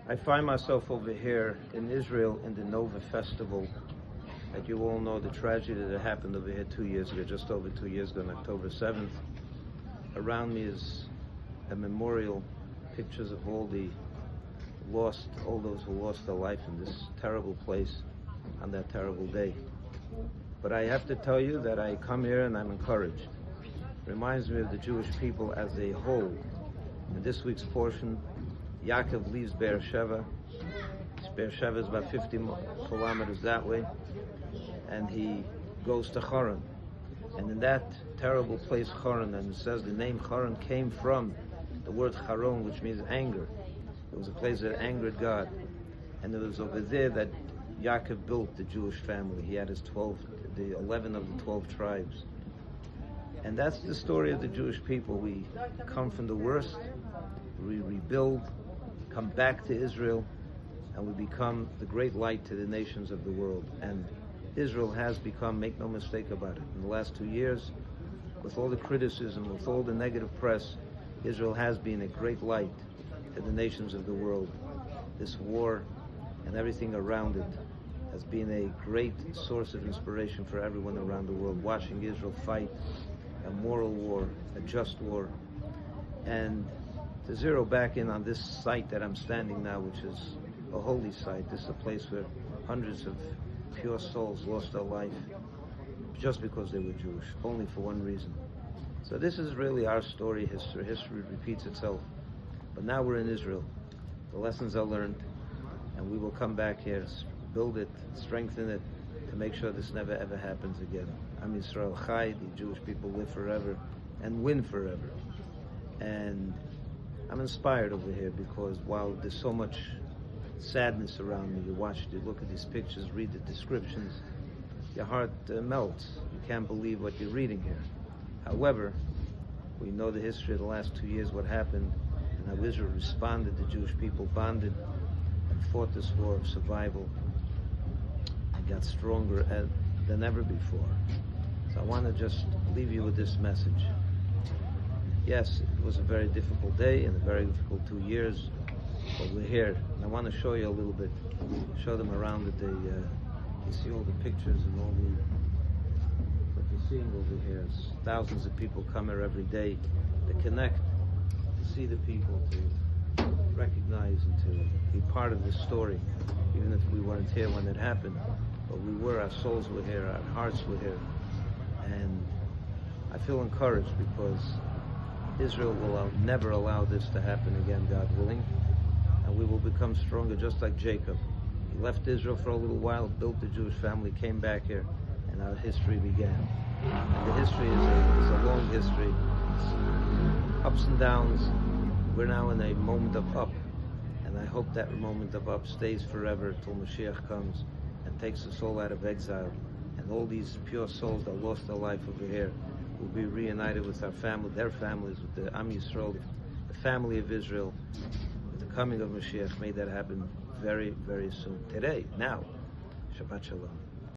I find myself over here in Israel in the Nova Festival. As you all know, the tragedy that happened over here 2 years ago, just over 2 years ago, on October 7th. Around me is a memorial, pictures of all those who lost their life in this terrible place on that terrible day. But I have to tell you that I come here and I'm encouraged. It reminds me of the Jewish people as a whole. In this week's portion, Yaakov leaves Beersheba. Beersheba is about 50 kilometers that way, and he goes to Haran. And in that terrible place, Haran, and it says the name Haran came from the word Haron, which means anger. It was a place that angered God. And it was over there that Yaakov built the Jewish family. He had his 11 of the 12 tribes. And that's the story of the Jewish people. We come from the worst, we rebuild, come back to Israel, and we become the great light to the nations of the world. And Israel has become, make no mistake about it, in the last 2 years, with all the criticism, with all the negative press, Israel has been a great light to the nations of the world. This war and everything around it has been a great source of inspiration for everyone around the world, watching Israel fight a moral war, a just war. And to zero back in on this site that I'm standing now, which is a holy site. This is a place where hundreds of pure souls lost their life just because they were Jewish, only for one reason. So this is really our story, history. History repeats itself. But now we're in Israel. The lessons are learned, and we will come back here, build it, strengthen it, to make sure this never ever happens again. Am Yisrael Chai, the Jewish people live forever and win forever. And I'm inspired over here because while there's so much sadness around me, you look at these pictures, read the descriptions, your heart melts. You can't believe what you're reading here. However, we know the history of the last 2 years, what happened, and how Israel responded, the Jewish people bonded and fought this war of survival and got stronger than ever before. So I want to just leave you with this message. Yes, it was a very difficult day and a very difficult 2 years, but we're here. And I want to show you a little bit, show them around the day. You see all the pictures and all what you're seeing over here. Thousands of people come here every day to connect, to see the people, to recognize and to be part of this story, even if we weren't here when it happened. But we were, our souls were here, our hearts were here. And I feel encouraged because Israel will never allow this to happen again, God willing. And we will become stronger just like Jacob. He left Israel for a little while, built the Jewish family, came back here, and our history began. And the history is a long history. It's ups and downs. We're now in a moment of up. And I hope that moment of up stays forever till Mashiach comes and takes us all out of exile. And all these pure souls that lost their life over here will be reunited with our family, their families, with the Am Yisrael, the family of Israel, with the coming of Mashiach. May that happen very, very soon. Today, now. Shabbat Shalom.